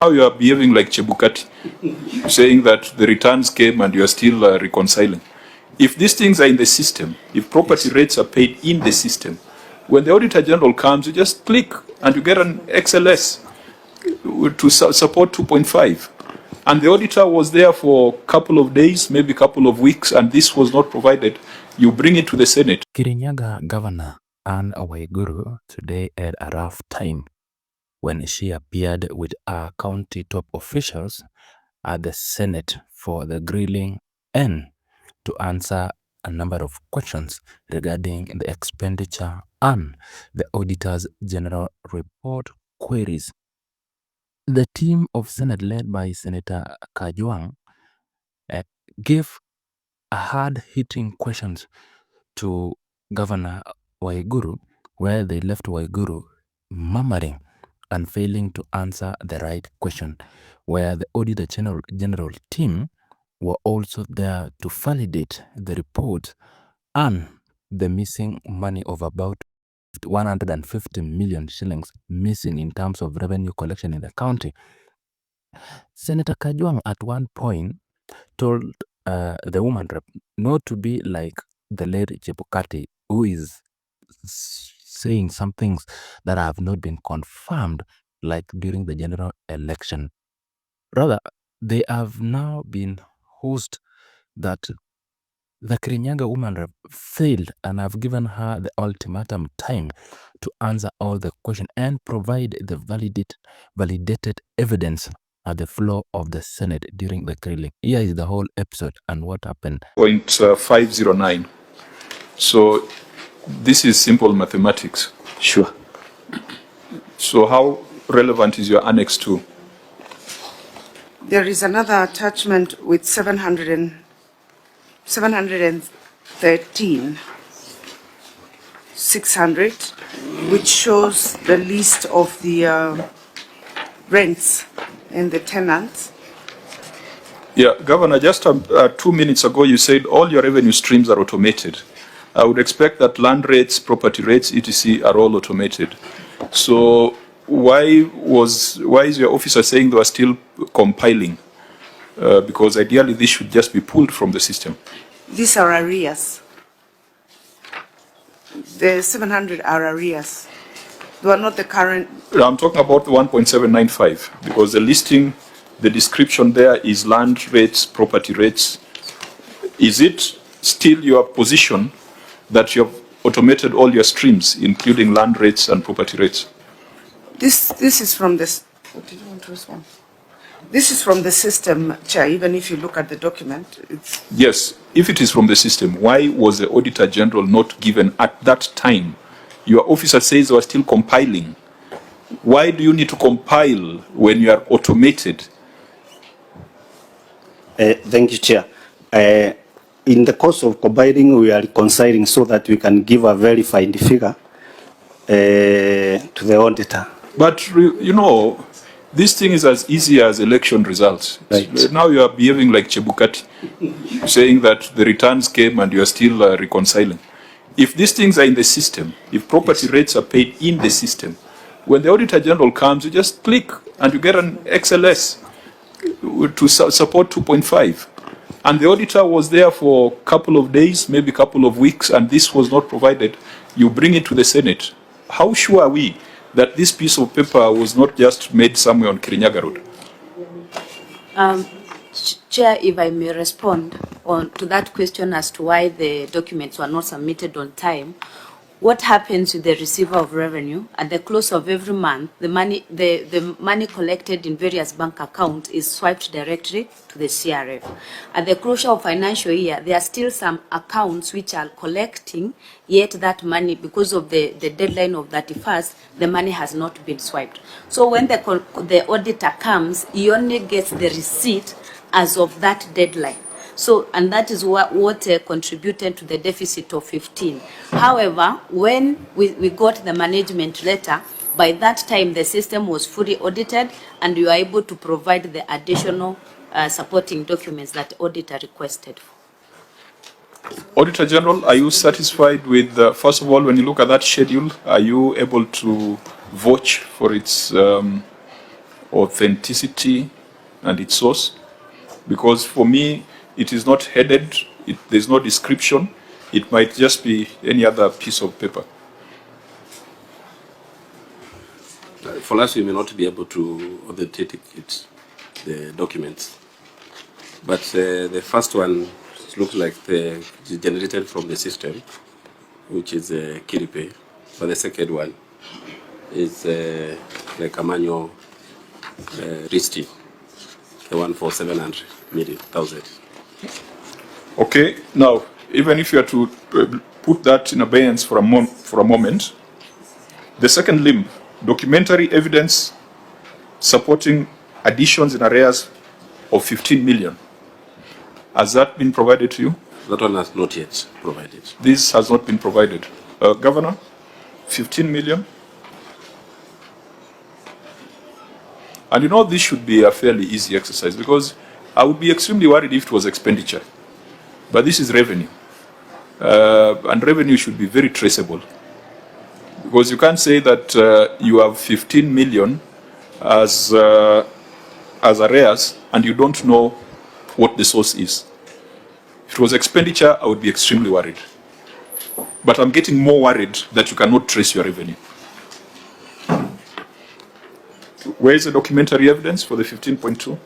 Now you are behaving like Chebukati, saying that the returns came and you are still reconciling. If these things are in the system, if property rates are paid in the system, when the Auditor General comes, you just click and you get an XLS to support 2.5. And the auditor was there for a couple of days, maybe a couple of weeks, and this was not provided. You bring it to the Senate. Kirinyaga Governor Anne Waiguru today had a rough time when she appeared with our county top officials at the Senate for the grilling and to answer a number of questions regarding the expenditure and the Auditor's General report queries. The team of Senate led by Senator Kajwang gave hard-hitting questions to Governor Waiguru, where they left Waiguru murmuring and failing to answer the right question, where the Auditor General team were also there to validate the report and the missing money of about 150 million shillings missing in terms of revenue collection in the county. Senator Kajwang at one point told the woman rep not to be like the late Chebukati, who is saying some things that have not been confirmed, like during the general election. Rather, they have now been host that the Kirinyaga woman rep failed and have given her the ultimatum time to answer all the questions and provide the validated evidence at the floor of the Senate during the grilling. Here is the whole episode and what happened. 0.509. So this is simple mathematics. Sure. So how relevant is your Annex 2? There is another attachment with 713, 600, which shows the list of the rents and the tenants. Yeah, Governor, just 2 minutes ago you said all your revenue streams are automated. I would expect that land rates, property rates, etc. are all automated. So why is your officer saying they are still compiling? Because ideally this should just be pulled from the system. These are arrears. The 700 are arrears. They are not the current. I'm talking about the 1.795 because the listing, the description there is land rates, property rates. Is it still your position that you have automated all your streams, including land rates and property rates? This is from this. What did you want to respond? This is from the system, Chair. Even if you look at the document, it's. Yes, if it is from the system, why was the Auditor General not given at that time? Your officer says they were still compiling. Why do you need to compile when you are automated? Thank you, Chair. In the course of compiling, we are reconciling so that we can give a verified figure to the auditor. But, you know, this thing is as easy as election results. Right. Now you are behaving like Chebukati, saying that the returns came and you are still reconciling. If these things are in the system, if property rates are paid in the system, when the Auditor General comes, you just click and you get an XLS to support 2.5. And the auditor was there for a couple of days, maybe a couple of weeks, and this was not provided. You bring it to the Senate. How sure are we that this piece of paper was not just made somewhere on Kirinyaga Road? Chair, if I may respond to that question as to why the documents were not submitted on time. What happens with the receiver of revenue at the close of every month? The money collected in various bank accounts is swiped directly to the CRF. At the closure of financial year, there are still some accounts which are collecting, yet that money, because of the deadline of 31st, the money has not been swiped. So when the auditor comes, he only gets the receipt as of that deadline. So, and that is what contributed to the deficit of 15. However, when we got the management letter, by that time the system was fully audited and we were able to provide the additional supporting documents that the auditor requested. Auditor General, are you satisfied with, first of all, when you look at that schedule, are you able to vouch for its authenticity and its source, because for me, it is not headed, there's no description, it might just be any other piece of paper. For us, we may not be able to authenticate the documents, but the first one looks like it's generated from the system, which is Kiripe, but the second one is like a manual receipt, the one for 700,000. Okay, now, even if you are to put that in abeyance for a moment, the second limb, documentary evidence supporting additions in arrears of 15 million. Has that been provided to you? That one has not yet provided. This has not been provided. Governor, 15 million. And you know, this should be a fairly easy exercise, because I would be extremely worried if it was expenditure. But this is revenue. And revenue should be very traceable. Because you can't say that you have 15 million as arrears and you don't know what the source is. If it was expenditure, I would be extremely worried. But I'm getting more worried that you cannot trace your revenue. Where is the documentary evidence for the 15.2?